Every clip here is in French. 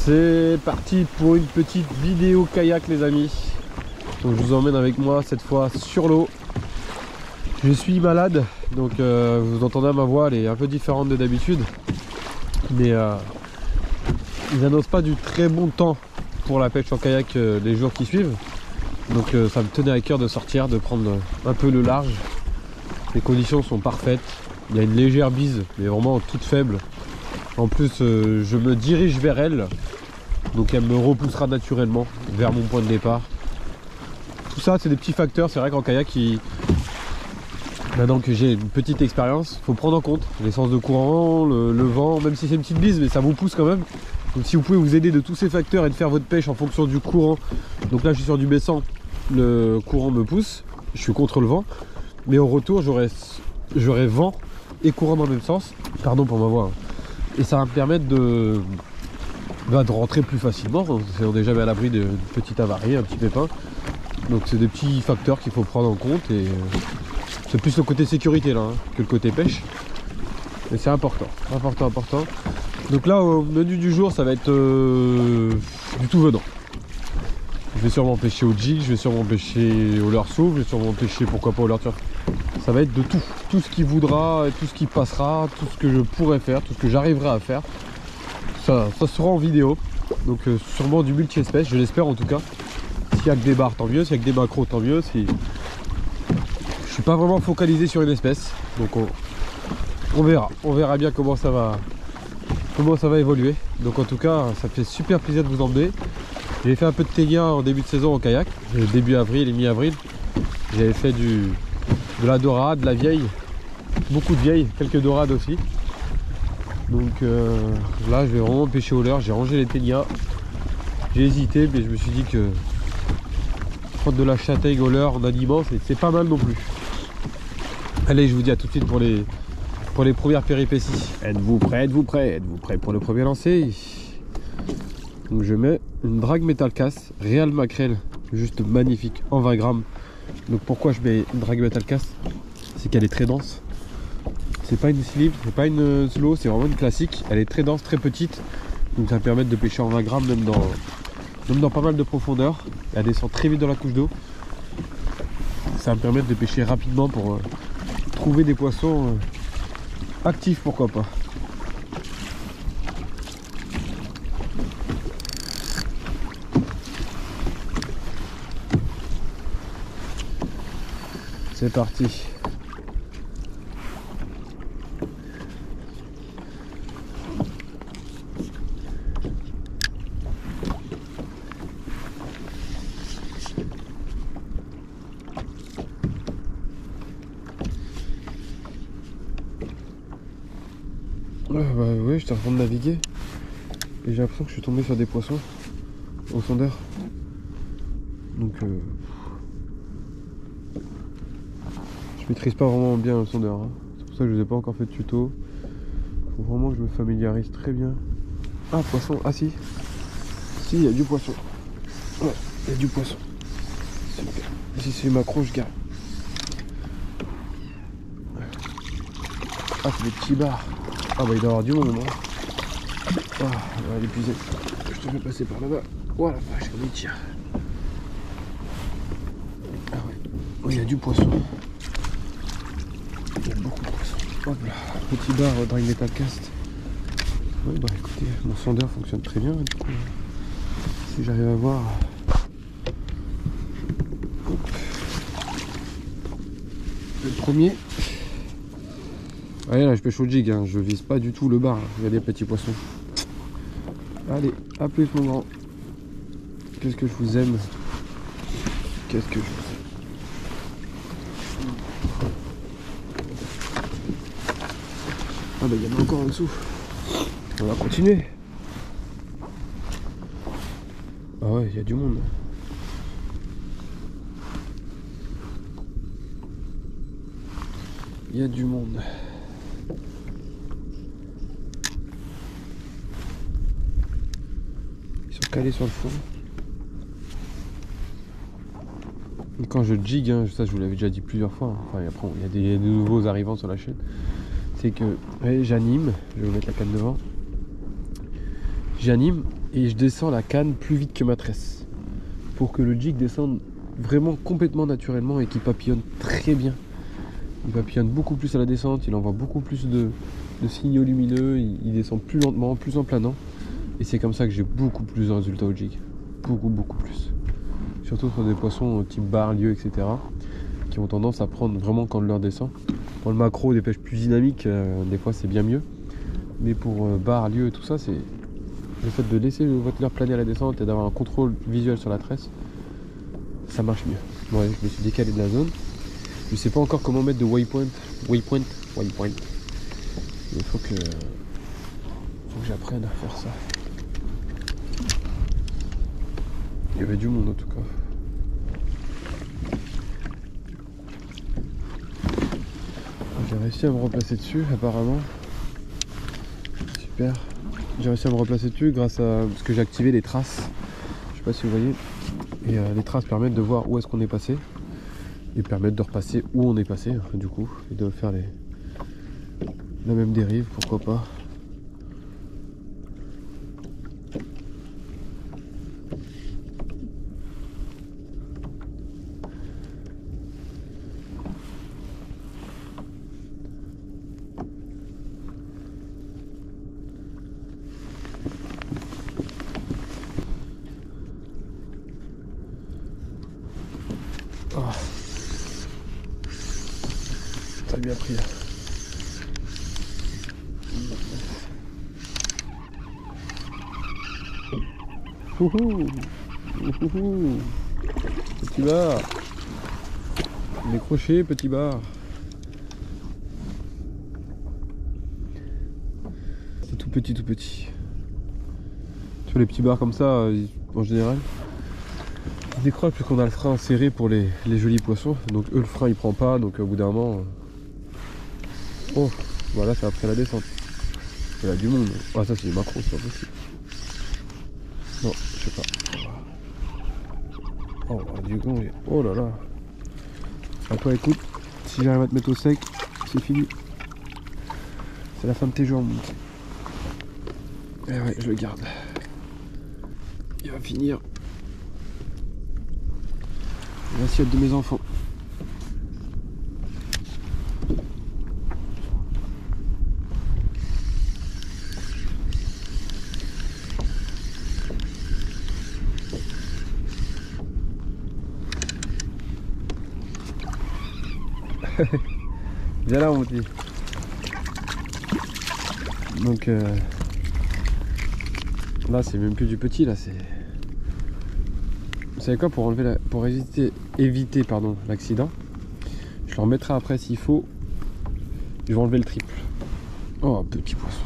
C'est parti pour une petite vidéo kayak les amis. Donc je vous emmène avec moi cette fois sur l'eau. Je suis malade, donc vous entendez ma voix, elle est un peu différente de d'habitude. Mais ils n'annoncent pas du très bon temps pour la pêche en kayak les jours qui suivent. Donc ça me tenait à cœur de sortir, de prendre un peu le large. Les conditions sont parfaites. Il y a une légère bise, mais vraiment toute faible. En plus, je me dirige vers elle. Donc elle me repoussera naturellement vers mon point de départ. Tout ça, c'est des petits facteurs. C'est vrai qu'en kayak, maintenant que j'ai une petite expérience, il faut prendre en compte l'essence de courant, le vent, même si c'est une petite bise, mais ça vous pousse quand même. Donc si vous pouvez vous aider de tous ces facteurs et de faire votre pêche en fonction du courant. Donc là, je suis sur du baissant, le courant me pousse, je suis contre le vent. Mais au retour, j'aurai vent et courant dans le même sens. Pardon pour ma voix. Et ça va me permettre de rentrer plus facilement. On n'est jamais à l'abri d'une petite avarie, un petit pépin. Donc c'est des petits facteurs qu'il faut prendre en compte. Et c'est plus le côté sécurité là que le côté pêche. Mais c'est important. Donc là, au menu du jour, ça va être du tout venant. Je vais sûrement pêcher au jig, je vais sûrement pêcher au leurre souffle, je vais sûrement pêcher pourquoi pas au leurre turf. Ça va être de tout. Tout ce qui voudra, tout ce qui passera, tout ce que je pourrais faire, tout ce que j'arriverai à faire. Ça sera en vidéo. Donc sûrement du multi-espèces, je l'espère en tout cas. S'il y a que des barres, tant mieux. S'il y a que des macros, tant mieux. Je suis pas vraiment focalisé sur une espèce. Donc on verra. On verra bien comment ça va évoluer. Donc en tout cas, ça me fait super plaisir de vous emmener. J'ai fait un peu de ténia en début de saison en kayak, début avril et mi-avril. J'avais fait de la dorade, de la vieille, beaucoup de vieilles, quelques dorades aussi. Donc là je vais vraiment pêcher au leurre, j'ai rangé les ténias. J'ai hésité mais je me suis dit que prendre de la châtaigne au leurre en animant c'est pas mal non plus. Allez, je vous dis à tout de suite pour les premières péripéties. Êtes-vous prêt pour le premier lancer? Donc je mets une drague Metal Cast Real Makrel, juste magnifique, en 20 grammes. Donc pourquoi je mets une drague Metal Cast? C'est qu'elle est très dense. C'est pas une slip, c'est pas une slow, c'est vraiment une classique. Elle est très dense, très petite. Donc ça va me permettre de pêcher en 20 grammes même dans pas mal de profondeur. Elle descend très vite dans la couche d'eau. Ça va me permettre de pêcher rapidement pour trouver des poissons actifs, pourquoi pas. C'est parti. Ouais, j'étais en train de naviguer et j'ai l'impression que je suis tombé sur des poissons au sondeur. Donc je maîtrise pas vraiment bien le sondeur, hein. C'est pour ça que je vous ai pas encore fait de tuto. Faut vraiment que je me familiarise très bien. Ah, poisson, ah si, il y a du poisson. Ouais, il y a du poisson. Super. Si c'est macro, je garde. Ah, c'est des petits bars. Ah bah il doit y avoir du monde, hein. Ah, on va l'épuiser. Je te fais passer par là-bas. Oh la vache, comme il tire. Ah ouais, oh, il y a du poisson. Il y a beaucoup de poissons. Hop là, petit bar Drague Metal Cast. Ouais bah écoutez, mon sondeur fonctionne très bien. Du coup, si j'arrive à voir. Hop. Le premier. Allez là, je pêche au jig, hein. Je vise pas du tout le bar, là. Il y a des petits poissons. Allez, à plus mon grand. Qu'est-ce que je vous aime. Qu'est-ce que je vous aime. Ah bah il y en a encore en dessous. On va continuer. Ah ouais, il y a du monde. Il y a du monde. Ils sont calés sur le fond. Et quand je jig, hein, ça je vous l'avais déjà dit plusieurs fois, hein. Enfin après il y a des nouveaux arrivants sur la chaîne. C'est que ouais, j'anime, je vais vous mettre la canne devant. J'anime et je descends la canne plus vite que ma tresse pour que le jig descende vraiment complètement naturellement et qu'il papillonne très bien. Il papillonne beaucoup plus à la descente, il envoie beaucoup plus de signaux lumineux, il descend plus lentement, plus en planant. Et c'est comme ça que j'ai beaucoup plus de résultats au jig. Beaucoup plus. Surtout sur des poissons type bar, lieu, etc. qui ont tendance à prendre vraiment quand le leur descend. Pour le macro, des pêches plus dynamiques, des fois c'est bien mieux. Mais pour bar, lieu et tout ça, c'est le fait de laisser votre leurre planer à la descente et d'avoir un contrôle visuel sur la tresse, ça marche mieux. Ouais, je me suis décalé de la zone. Je sais pas encore comment mettre de waypoint. Il faut que j'apprenne à faire ça. Il y avait du monde en tout cas. J'ai réussi à me replacer dessus apparemment. Super. J'ai réussi à me replacer dessus grâce à parce que j'ai activé les traces. Je sais pas si vous voyez. Et les traces permettent de voir où est-ce qu'on est passé. Et permettent de repasser où on est passé du coup. Et de faire la même dérive, pourquoi pas. Oh. Ça a bien pris là. Ouhou. Ouhou. Petit bar. Décroché, petit bar. C'est tout petit, tout petit. Sur les petits bars comme ça, en général, ils décrochent parce qu'on a le frein serré pour les jolis poissons. Donc eux, le frein il prend pas, donc au bout d'un moment... Oh, voilà, c'est après la descente. Il y a du monde. Ah, ça c'est des macros, c'est pas possible. Non, je sais pas. Oh, du coup, oh là là. À toi, écoute, si j'arrive à te mettre au sec, c'est fini. C'est la fin de tes jours, mon petit. Eh ouais, je le garde. Il va finir l'assiette de mes enfants. Viens là mon petit. Donc là c'est même plus du petit, là c'est... Vous savez quoi, pour éviter l'accident, je le remettrai après s'il faut. Je vais enlever le triple. Oh, petit poisson.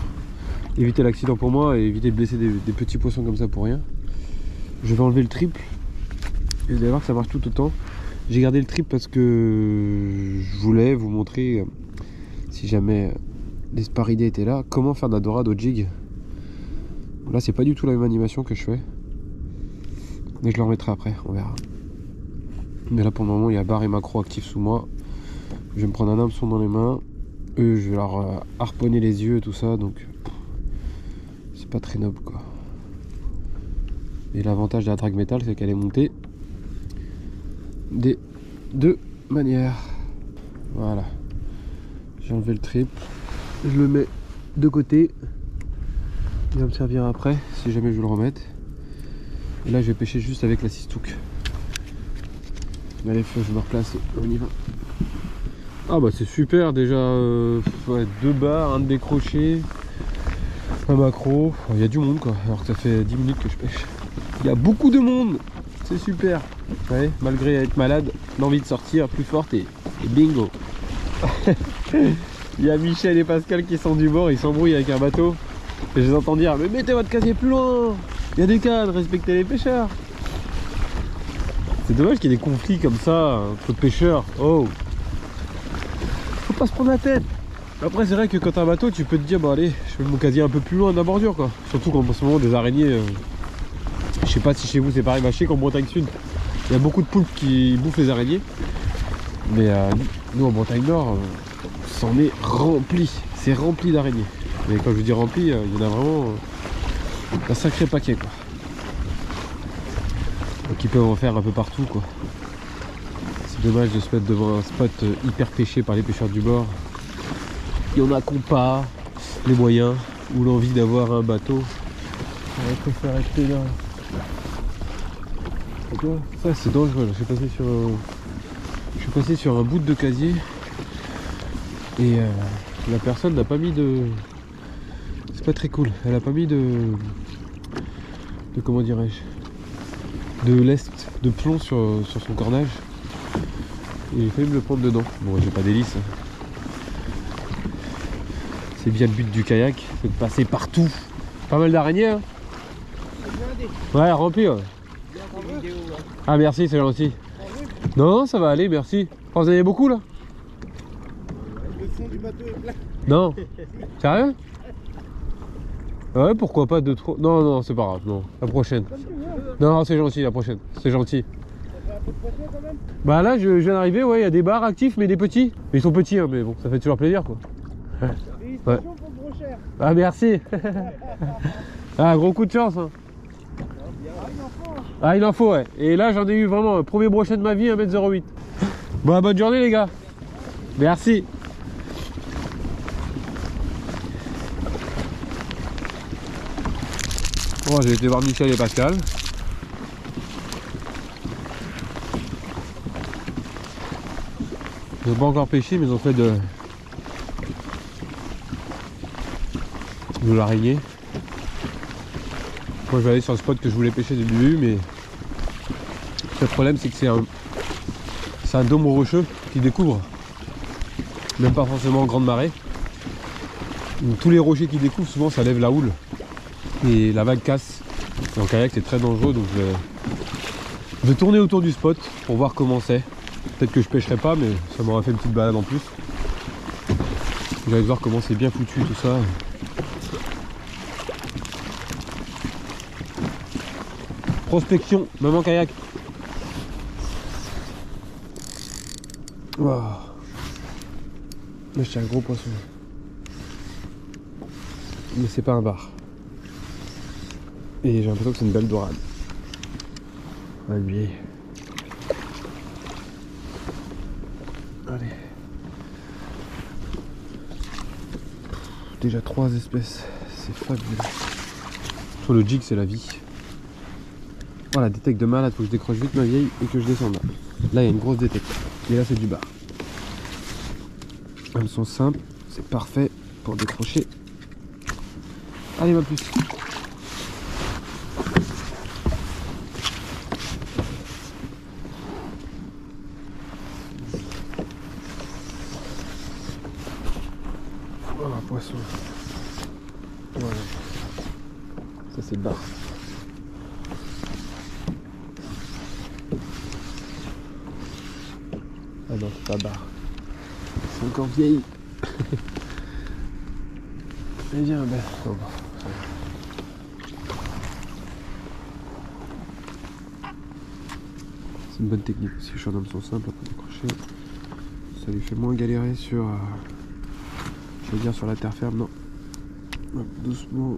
Éviter l'accident pour moi et éviter de blesser des petits poissons comme ça pour rien. Je vais enlever le triple. Et vous allez voir que ça marche tout autant. J'ai gardé le triple parce que je voulais vous montrer, si jamais les sparidés étaient là, comment faire de la dorade au jig. Là c'est pas du tout la même animation que je fais. Mais je le remettrai après, on verra. Mais là pour le moment il y a bar et macro actifs sous moi. Je vais me prendre un hameçon dans les mains. Eux je vais leur harponner les yeux et tout ça, donc c'est pas très noble quoi. Et l'avantage de la drag métal c'est qu'elle est montée des deux manières. Voilà. J'ai enlevé le triple. Je le mets de côté. Il va me servir après si jamais je veux le remettre. Et là je vais pêcher juste avec la 6 touques. Allez, je me replace, on y va. Ah bah c'est super déjà, ouais, 2 barres, un de décroché, un macro. Il y a du monde quoi, alors que ça fait 10 minutes que je pêche. Il y a beaucoup de monde, c'est super. Ouais, malgré être malade, l'envie de sortir plus forte et bingo. Il y a Michel et Pascal qui sont du bord, ils s'embrouillent avec un bateau. Et je les entends dire, mais mettez votre casier plus loin, il y a des cadres, respectez les pêcheurs. C'est dommage qu'il y ait des conflits comme ça entre pêcheurs. Oh, faut pas se prendre la tête. Après c'est vrai que quand t'as un bateau tu peux te dire bon allez je mets mon casier un peu plus loin de la bordure quoi. Surtout quand en ce moment des araignées, je sais pas si chez vous c'est pareil, je sais qu'en Bretagne Sud il y a beaucoup de poulpes qui bouffent les araignées. Mais nous en Bretagne Nord c'en est rempli, c'est rempli d'araignées. Mais quand je dis rempli, il y en a vraiment Un sacré paquet quoi. Donc ils peuvent en faire un peu partout quoi. C'est dommage de se mettre devant un spot hyper pêché par les pêcheurs du bord. Il y en a qui n'ont pas les moyens ou l'envie d'avoir un bateau. On préfère rester là. Ça c'est dangereux. Je suis passé sur un bout de casier et la personne n'a pas mis de... C'est pas très cool. Elle a pas mis de comment dirais-je, de lest de plomb sur son cornage. Et j'ai failli me le prendre dedans. Bon, j'ai pas d'hélice. C'est bien le but du kayak, c'est de passer partout. Pas mal d'araignées hein. Ouais, rempli ouais. Ah merci, c'est gentil. Non, ça va aller, merci. Oh, vous en avez beaucoup là? Le fond du bateau est plein. Non. Sérieux? Ouais, pourquoi pas de trop. Non, non, c'est pas grave, non. La prochaine. Non, c'est gentil, la prochaine. C'est gentil. Ça fait un peu de poisson quand même. Bah là, je viens d'arriver, ouais, il y a des bars actifs, mais des petits. Mais ils sont petits, hein, mais bon, ça fait toujours plaisir quoi. Félicitations pour le brochère. Ah, merci. Ah, gros coup de chance. Hein. Ah, il en faut, ouais. Et là, j'en ai eu vraiment un premier brochet de ma vie, 1m08. Bon, bonne journée, les gars. Merci. Bon, j'ai été voir Michel et Pascal. Ils n'ont pas encore pêché, mais ils ont fait de l'araignée. Moi, je vais aller sur le spot que je voulais pêcher dès le début, mais le problème, c'est que c'est un dôme rocheux qui découvre, même pas forcément en grande marée. Donc, tous les rochers qui découvrent, souvent, ça lève la houle et la vague casse. Et en kayak, c'est très dangereux, donc je vais tourner autour du spot pour voir comment c'est. Peut-être que je pêcherai pas, mais ça m'aura fait une petite balade en plus. J'allais voir comment c'est bien foutu tout ça. Prospection, maman kayak. Wow. Là, j'ai un gros poisson. Mais c'est pas un bar. Et j'ai l'impression que c'est une belle dorade. Ah lui. Allez. Déjà 3 espèces. C'est fabuleux. Sur le jig, c'est la vie. Voilà, détecte de malade, faut que je décroche vite ma vieille et que je descende là. Là, il y a une grosse détecte. Et là, c'est du bar. Elles sont simples, c'est parfait pour décrocher. Allez, ma puce. Oh, un poisson. Voilà. Ça, c'est le bar. Ah non, c'est pas barre. C'est encore vieille. Eh bien, ben. Oh, c'est une bonne technique aussi. Je suis un hameçon simple pour décrocher. Ça lui fait moins galérer sur. Je veux dire sur la terre ferme, non. Hop, doucement.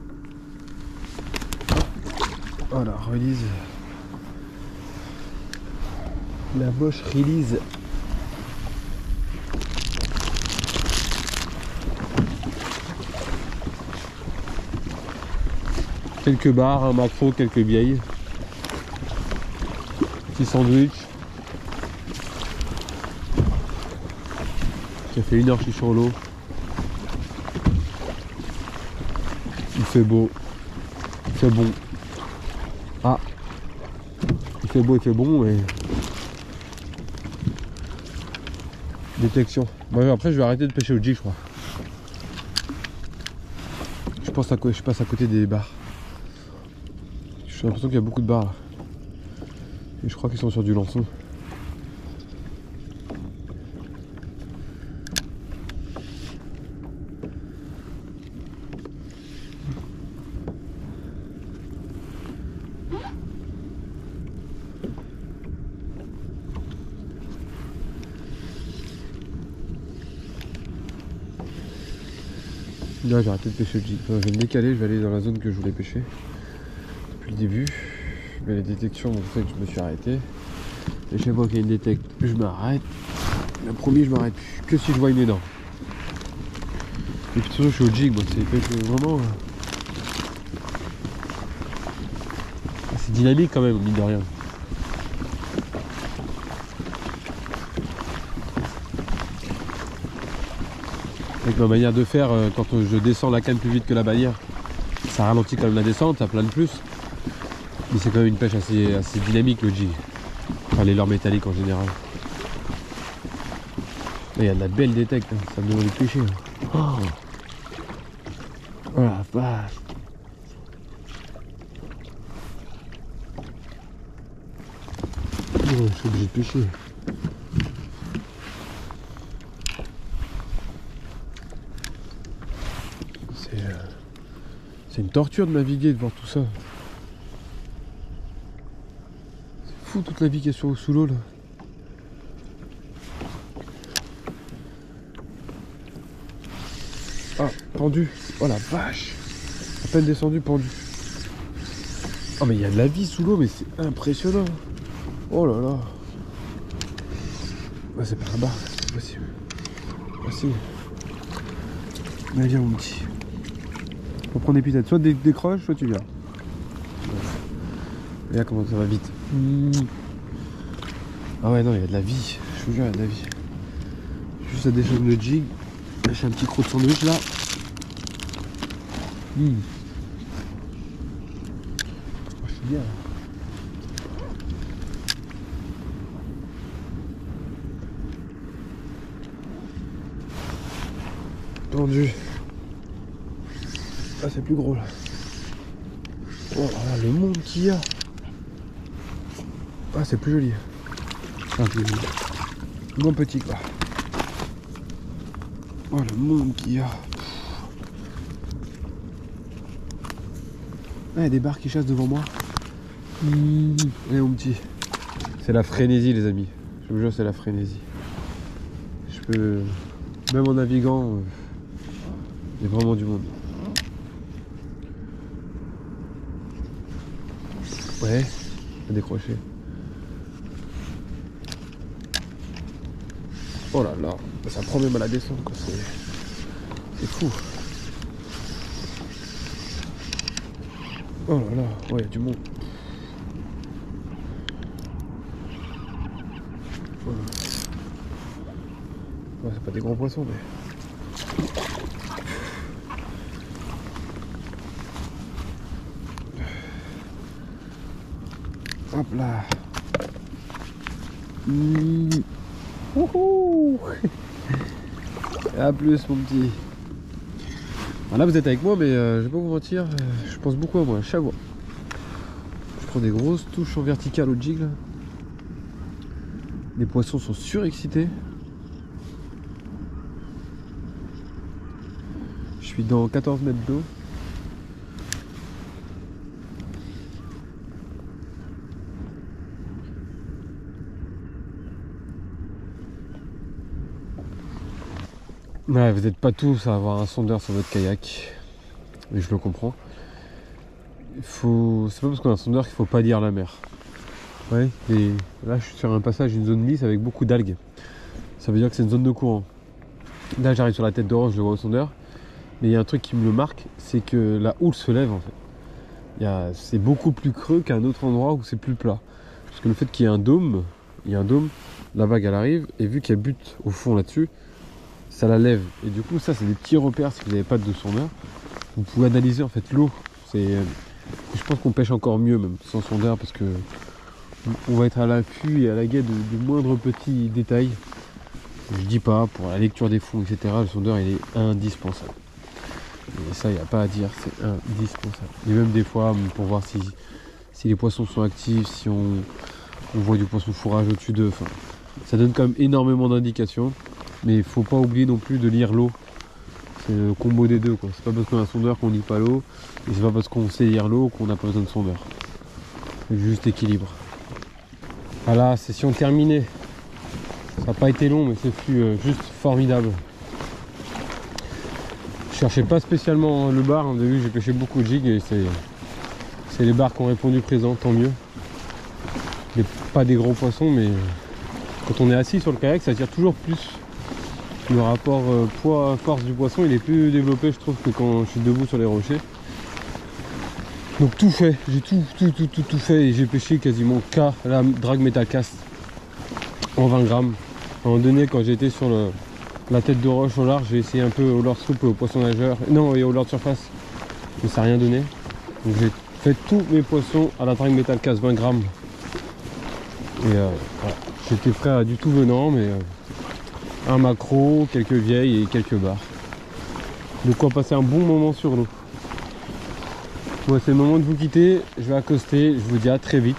Voilà, release. La boche release. Quelques barres, un macro, quelques vieilles. Petit sandwich. Ça fait 1 heure que je suis sur l'eau. Il fait beau. Il fait bon. Ah. Il fait beau, il fait bon, mais... Détection. Bon, après, je vais arrêter de pêcher au jig, je crois. Je passe à côté des bars. J'ai l'impression qu'il y a beaucoup de bars là. Et je crois qu'ils sont sur du lançon. Là, j'ai arrêté de pêcher le jig. Enfin, je vais me décaler, je vais aller dans la zone que je voulais pêcher. depuis le début. Mais les détections ont fait que je me suis arrêté. Et chaque fois qu'il y a une détecte, je m'arrête. Le premier, je m'arrête que si je vois une énorme. Et puis toujours je suis au jig, moi c'est vraiment. C'est dynamique quand même, mine de rien. Avec ma manière de faire, quand je descends la canne plus vite que la bannière, ça ralentit quand même la descente, ça plane plus. Mais c'est quand même une pêche assez dynamique le jig. Enfin les leurres métalliques en général. Il y a de la belle détecte, hein. Ça me donne envie de pêcher. Hein. Oh la vache. Oh, je suis obligé de pêcher. C'est une torture de naviguer, de voir tout ça. C'est fou toute la navigation sous l'eau là. Ah, pendu. Oh la vache. À peine descendu, pendu. Oh mais il y a de la vie sous l'eau, mais c'est impressionnant. Oh là là. Ah, c'est pas là-bas, c'est pas possible. Voici. Mais viens mon petit. Faut prendre des pitates, soit des décroches, soit tu viens. Regarde comment ça va vite. Ah ouais non, il y a de la vie. Je vous jure, il y a de la vie. Juste à déchaîner le jig. Lâcher un petit croc de sandwich là. Oh, je suis bien. Tendu. Ah c'est plus gros là. Oh là là, le monde qu'il y a. Ah c'est plus joli. Ah, plus joli. Moins petit quoi. Oh le monde qu'il y a. Ah, il y a des barres qui chassent devant moi. Allez mon petit. C'est la frénésie les amis. Je vous jure c'est la frénésie. Je peux. Même en naviguant, il y a vraiment du monde. Ouais, à décrocher. Oh là là, ça prend même à la descente quoi, c'est fou. Oh là là, ouais, il y a du monde. Ouais, c'est pas des gros poissons mais. Hop là. Wouhou. A plus mon petit. Alors là vous êtes avec moi mais je vais pas vous mentir, je pense beaucoup à moi, chaque fois. Je prends des grosses touches en verticale au jig là. Les poissons sont surexcités. Je suis dans 14 mètres d'eau. Ouais, vous n'êtes pas tous à avoir un sondeur sur votre kayak. Et je le comprends. C'est pas parce qu'on a un sondeur qu'il faut pas lire la mer. Ouais, et là je suis sur un passage, une zone lisse avec beaucoup d'algues. Ça veut dire que c'est une zone de courant. Là j'arrive sur la tête d'Orange, je le vois au sondeur. Mais il y a un truc qui me le marque, c'est que la houle se lève en fait. C'est beaucoup plus creux qu'à un autre endroit où c'est plus plat. Parce que le fait qu'il y ait un dôme, la vague elle arrive, et vu qu'elle bute au fond là-dessus, ça la lève. Et du coup ça c'est des petits repères si vous n'avez pas de sondeur. Vous pouvez analyser en fait l'eau. Je pense qu'on pêche encore mieux même sans sondeur parce que on va être à l'affût et à la guet du moindre petit détail. Je dis pas, pour la lecture des fonds, etc. Le sondeur il est indispensable. Et ça il n'y a pas à dire, c'est indispensable. Et même des fois pour voir si les poissons sont actifs, si on voit du poisson fourrage au-dessus d'eux. Enfin, ça donne quand même énormément d'indications. Mais il faut pas oublier non plus de lire l'eau. C'est le combo des deux quoi. C'est pas parce qu'on a un sondeur qu'on lit pas l'eau. Et c'est pas parce qu'on sait lire l'eau qu'on n'a pas besoin de sondeur. C'est juste équilibre. Voilà, session terminée. Ça n'a pas été long mais c'est juste formidable. Je cherchais pas spécialement le bar. Au début j'ai pêché beaucoup de jig et C'est les barres qui ont répondu présent, tant mieux. Pas des gros poissons, mais quand on est assis sur le kayak, ça tire toujours plus. Le rapport poids-force du poisson, il est plus développé, je trouve, que quand je suis debout sur les rochers. Donc tout fait, j'ai tout fait et j'ai pêché quasiment qu'à la Drag Metacast en 20 grammes. À un moment donné, quand j'étais sur la tête de roche au large, j'ai essayé un peu au leurre souple, au poisson nageur, non, et au leurre de surface, mais ça n'a rien donné. Donc j'ai fait tous mes poissons à la Drag Metacast 20 grammes. Et voilà. J'étais prêt à du tout venant, mais un maquereau, quelques vieilles et quelques barres. De quoi passer un bon moment sur l'eau. Moi, c'est le moment de vous quitter, je vais accoster, je vous dis à très vite.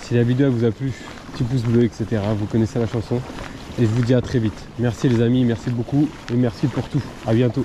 Si la vidéo vous a plu, petit pouce bleu, etc. Vous connaissez la chanson. Et je vous dis à très vite. Merci les amis, merci beaucoup et merci pour tout. À bientôt.